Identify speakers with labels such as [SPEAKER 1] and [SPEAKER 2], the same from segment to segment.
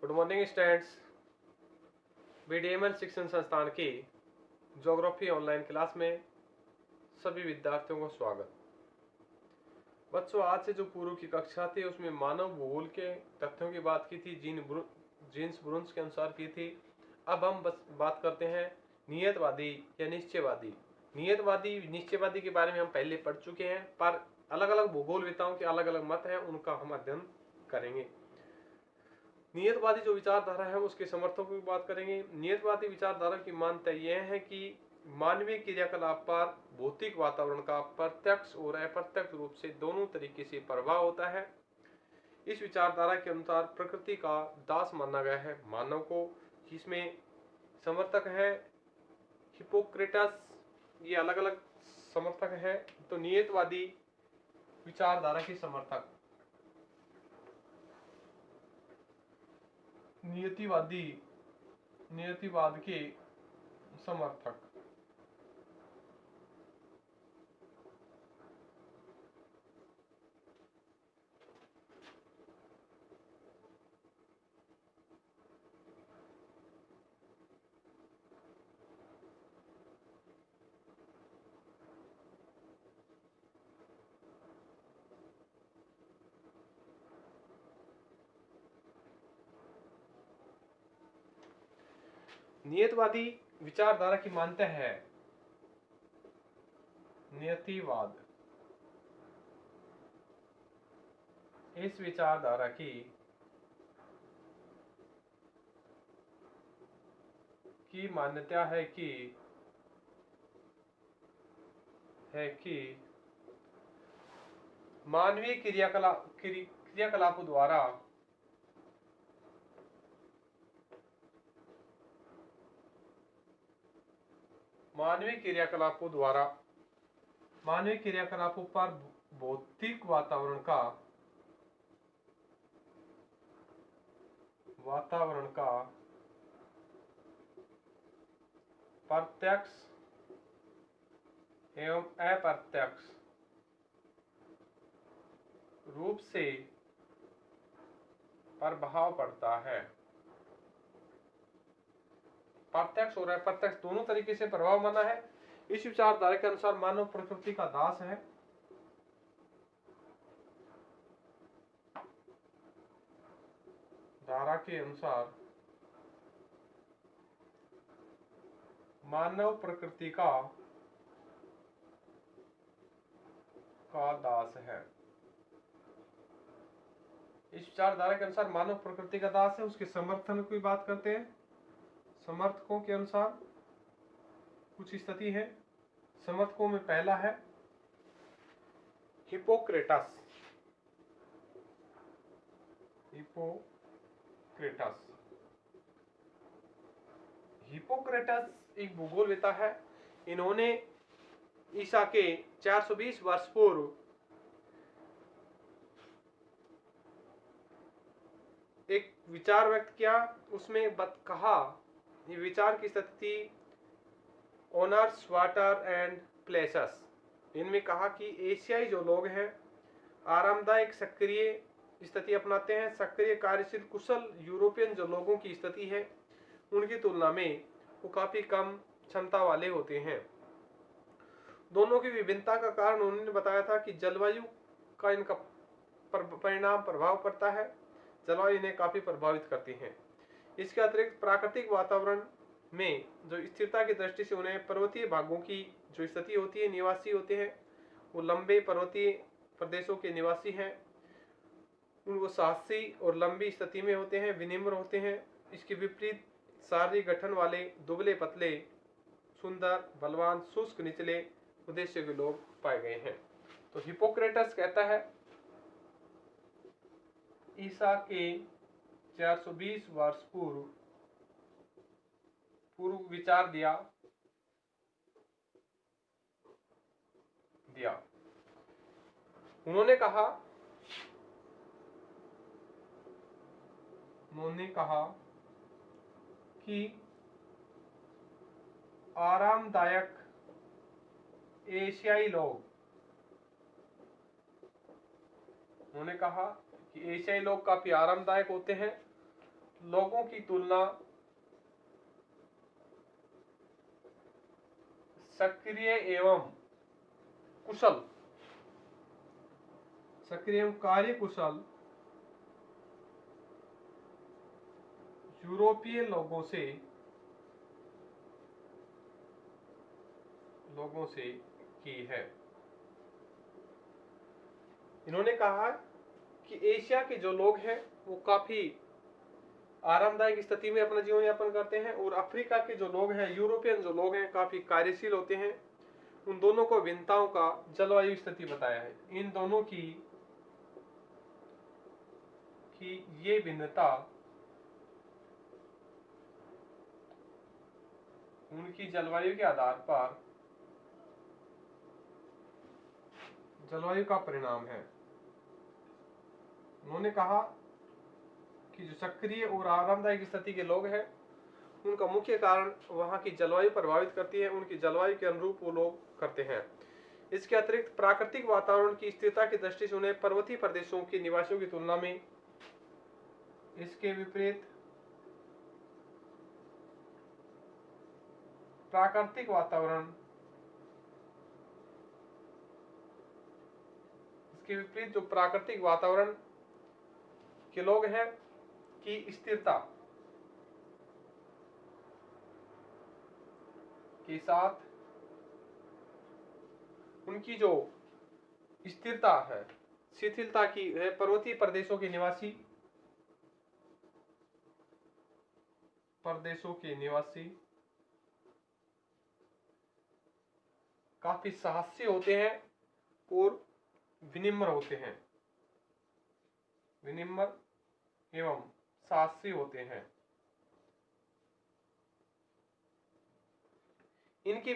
[SPEAKER 1] Good morning students. बीडीएमएल शिक्षण संस्थान की ज्योग्राफी ऑनलाइन क्लास में सभी विद्यार्थियों को स्वागत। बच्चों, आज से जो पूर्व की कक्षा थी उसमें मानव भूगोल के तथ्यों की बात की थी, जीन्स ब्रुन्स के अनुसार की थी। अब हम बस बात करते हैं नियतवादी या निश्चयवादी। नियतवादी निश्चयवादी के बारे में हम पहले पढ़ चुके हैं, पर अलग अलग भूगोलवेताओं के अलग अलग मत हैं, उनका हम अध्ययन करेंगे। नियतवादी जो विचारधारा है उसके समर्थकों की बात करेंगे। नियतवादी विचारधारा की मान्यता यह है कि मानवीय क्रियाकलाप पर भौतिक वातावरण का प्रत्यक्ष और अप्रत्यक्ष रूप से दोनों तरीके से प्रभाव होता है। इस विचारधारा के अनुसार प्रकृति का दास माना गया है मानव को, जिसमें समर्थक है हिप्पोक्रेटस। ये अलग अलग समर्थक है। तो नियतवादी विचारधारा के समर्थक, नियतिवाद के समर्थक। नियतवादी विचारधारा की मान्यता है नियतिवाद। इस विचारधारा की मान्यता है कि मानवीय क्रियाकलापों द्वारा मानवीय क्रियाकलापों पर भौतिक वातावरण का प्रत्यक्ष एवं अप्रत्यक्ष रूप से प्रभाव पड़ता है। प्रत्यक्ष और अप्रत्यक्ष दोनों तरीके से प्रभाव माना है। इस विचारधारा के अनुसार मानव प्रकृति का दास है। धारा के अनुसार मानव प्रकृति का दास है। इस विचारधारा के अनुसार मानव प्रकृति का दास है। उसके समर्थन की बात करते हैं। समर्थकों के अनुसार कुछ स्थिति है। समर्थकों में पहला है हिप्पोक्रेटस। हिप्पोक्रेटस एक भूगोलवेता है। इन्होंने ईसा के 420 वर्ष पूर्व एक विचार व्यक्त किया। उसमें कहा, ये विचार की स्थिति ओनर्स वाटर एंड प्लेसेस। इनमें कहा कि एशियाई जो लोग हैं आरामदायक सक्रिय स्थिति अपनाते हैं। सक्रिय कार्यशील कुशल यूरोपियन जो लोगों की स्थिति है उनकी तुलना में वो काफी कम क्षमता वाले होते हैं। दोनों की विभिन्नता का कारण उन्होंने बताया था कि जलवायु का इनका परिणाम प्रभाव पड़ता है। जलवायु इन्हें काफी प्रभावित करती है। इसके अतिरिक्त प्राकृतिक वातावरण में जो स्थिरता की दृष्टि से उन्हें पर्वतीय भागों की जो स्थिति होती है, निवासी होते हैं, वो लंबे पर्वतीय प्रदेशों के निवासी हैं। उनको साहसी और लंबी स्थिति में होते हैं, विनिम्र होते हैं। इसके विपरीत शारीरिक गठन वाले दुबले पतले सुंदर बलवान शुष्क निचले उद्देश्य के लोग पाए गए हैं। तो हिप्पोक्रेटस कहता है ईसा के 420 वर्ष पूर्व विचार दिया। उन्होंने कहा कि आरामदायक एशियाई लोग, उन्होंने कहा कि एशियाई लोग काफी आरामदायक होते हैं। लोगों की तुलना सक्रिय एवं कुशल, सक्रिय एवं कार्यकुशल यूरोपीय लोगों से की है। इन्होंने कहा कि एशिया के जो लोग हैं वो काफी आरामदायक स्थिति में अपना जीवन यापन करते हैं, और अफ्रीका के जो लोग हैं, यूरोपियन जो लोग हैं, काफी कार्यशील होते हैं। उन दोनों को भिन्नताओं का जलवायु स्थिति बताया है। इन दोनों की ये भिन्नता उनकी जलवायु के आधार पर जलवायु का परिणाम है। उन्होंने कहा कि जो सक्रिय और आरामदायक स्थिति के लोग हैं उनका मुख्य कारण वहां की जलवायु प्रभावित करती है, उनकी जलवायु के अनुरूप वो लोग करते हैं। इसके अतिरिक्त प्राकृतिक वातावरण की स्थिरता की दृष्टि से उन्हें पर्वतीय प्रदेशों के निवासियों की तुलना में इसके विपरीत प्राकृतिक वातावरण जो प्राकृतिक वातावरण के लोग हैं की स्थिरता के साथ उनकी जो स्थिरता है, शिथिलता की है, पर्वतीय प्रदेशों के निवासी काफी साहसी होते हैं और विनिम्र होते हैं, विनिम्र एवं साहसी होते हैं। उनके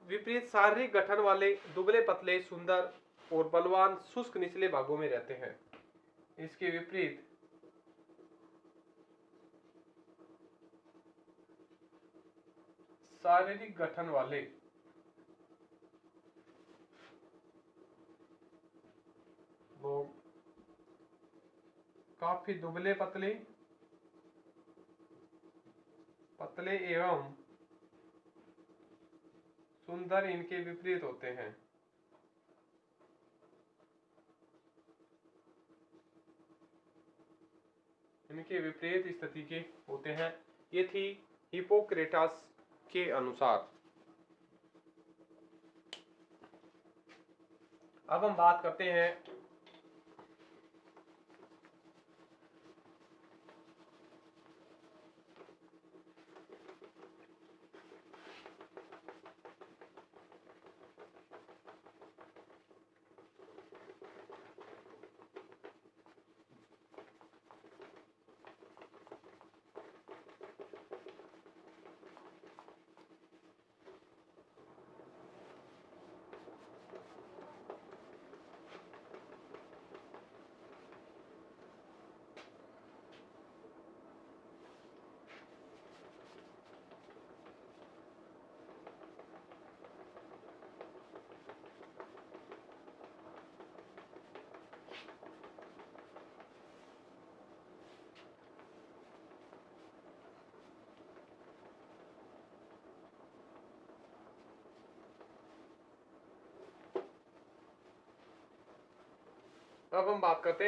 [SPEAKER 1] विपरीत शारीरिक गठन वाले दुबले पतले सुंदर और बलवान शुष्क निचले भागों में रहते हैं। इसके विपरीत शारीरिक गठन वाले लोग काफी दुबले पतले एवं सुंदर इनके विपरीत होते हैं। इनके विपरीत स्थिति के होते हैं। ये थी हिप्पोक्रेटस के अनुसार। अब हम बात करते हैं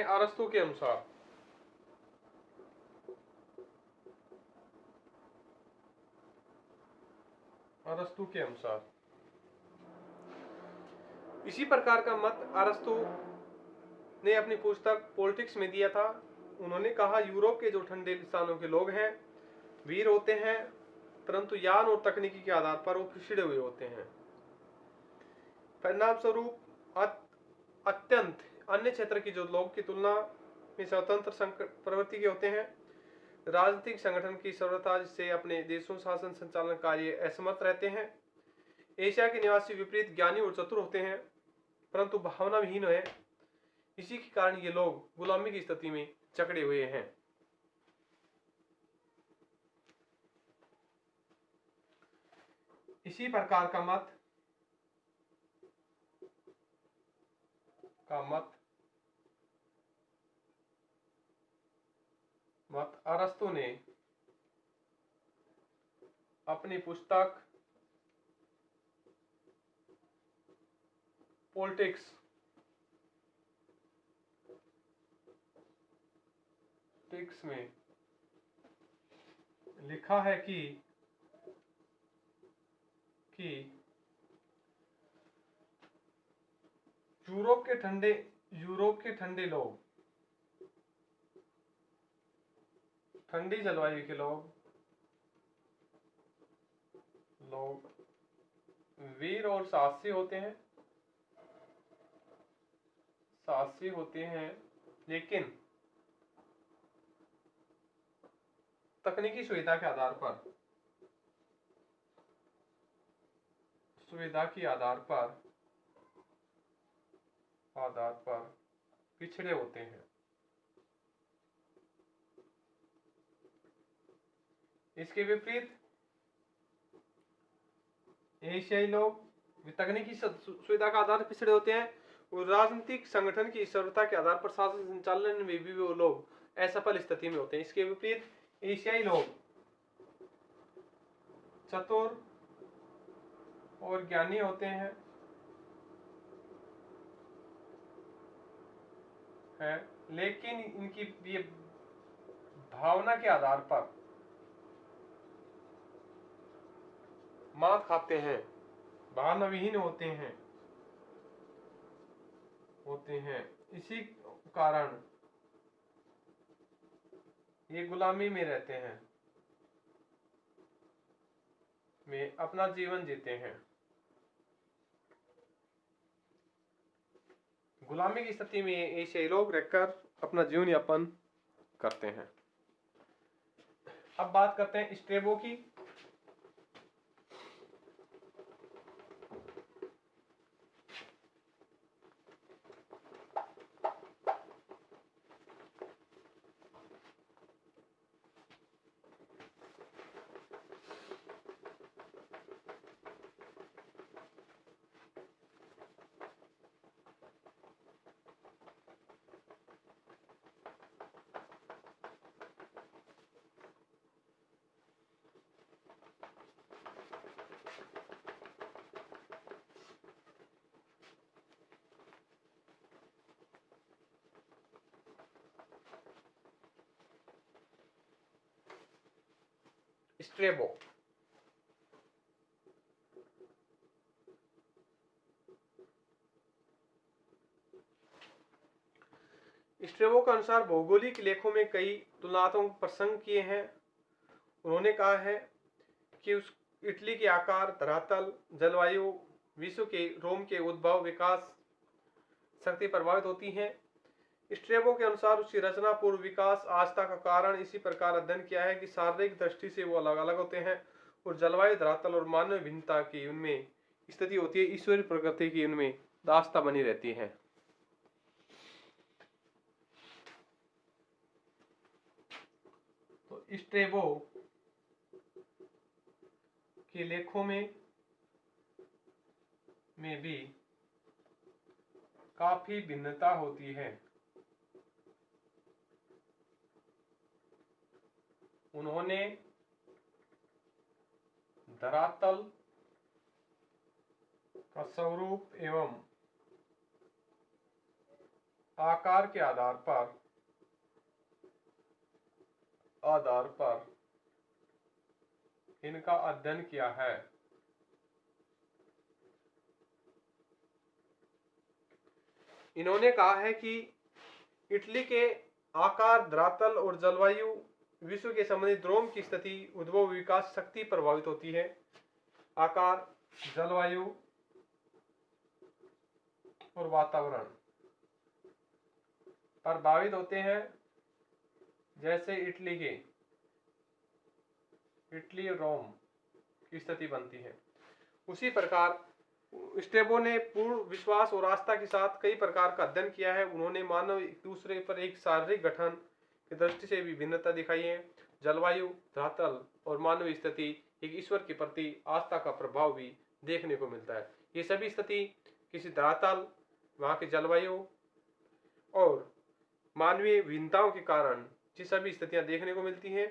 [SPEAKER 1] अरस्तु के अनुसार। इसी प्रकार का मत अरस्तु ने अपनी पुस्तक पॉलिटिक्स में दिया था। उन्होंने कहा यूरोप के जो ठंडे स्थानों के लोग हैं वीर होते हैं, परंतु ज्ञान और तकनीकी के आधार पर वो पिछड़े हुए होते हैं। परिणाम स्वरूप अत्यंत अन्य क्षेत्र की जो लोग की तुलना में स्वतंत्र प्रवृत्ति के होते हैं। राजनीतिक संगठन की सर्वथा से अपने देशों शासन संचालन कार्य असमर्थ रहते हैं। एशिया के निवासी विपरीत ज्ञानी और चतुर होते हैं, परंतु भावना विहीन है। इसी के कारण ये लोग गुलामी की स्थिति में जकड़े हुए हैं। इसी प्रकार का मत मत अरस्तु ने अपनी पुस्तक पॉलिटिक्स में लिखा है कि यूरोप के ठंडे लोग, ठंडी जलवायु के लोग वीर और साहसी होते हैं, लेकिन तकनीकी सुविधा के आधार पर पिछड़े होते हैं। इसके विपरीत एशियाई लोग तकनीकी सुविधा के आधार पर पिछड़े होते हैं और राजनीतिक संगठन की ईश्वरता के आधार पर शासन संचालन में भी वो लोग असफल स्थिति में होते हैं। इसके विपरीत एशियाई लोग चतुर और ज्ञानी होते हैं, लेकिन इनकी ये भावना के आधार पर मात खाते हैं, भावनाविहीन होते हैं। इसी कारण ये गुलामी में रहते हैं, में अपना जीवन जीते हैं। गुलामी की स्थिति में एशियाई लोग रहकर अपना जीवन यापन करते हैं। अब बात करते हैं स्ट्रेबो की। स्ट्रेबो के अनुसार भौगोलिक लेखों में कई तुलनात्मक प्रसंग किए हैं। उन्होंने कहा है कि उस इटली के आकार, धरातल, जलवायु, विश्व के रोम के उद्भव, विकास शक्ति प्रभावित होती हैं। स्ट्रेबो के अनुसार उसकी रचना, पूर्व विकास, आस्था का कारण इसी प्रकार अध्ययन किया है कि शारीरिक दृष्टि से वो अलग अलग होते हैं और जलवायु, धरातल और मानव भिन्नता की उनमें स्थिति होती है, ईश्वरीय प्रकृति की उनमें आस्था बनी रहती है। तो स्ट्रेबो के लेखों में भी काफी भिन्नता होती है। उन्होंने धरातल का स्वरूप एवं आकार के आधार पर इनका अध्ययन किया है। इन्होंने कहा है कि इटली के आकार, धरातल और जलवायु, विश्व के संबंधित रोम की स्थिति, उद्भव, विकास शक्ति प्रभावित होती है। आकार, जलवायु और वातावरण प्रभावित होते हैं। जैसे इटली और रोम की स्थिति बनती है, उसी प्रकार स्ट्रेबो ने पूर्ण विश्वास और आस्था के साथ कई प्रकार का अध्ययन किया है। उन्होंने मानव एक दूसरे पर एक शारीरिक गठन की दृष्टि से भी भिन्नता दिखाई है। जलवायु, धरातल और मानव स्थिति, एक ईश्वर के प्रति आस्था का प्रभाव भी देखने को मिलता है। ये सभी स्थिति किसी धरातल, वहाँ की जलवायु और मानवीय भिन्नताओं के कारण ये सभी स्थितियां देखने को मिलती हैं।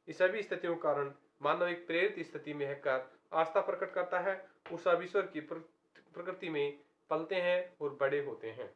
[SPEAKER 1] इस सभी स्थितियों के कारण मानव एक प्रेरित स्थिति में रहकर आस्था प्रकट करता है, उस अब ईश्वर की प्रकृति में पलते हैं और बड़े होते हैं।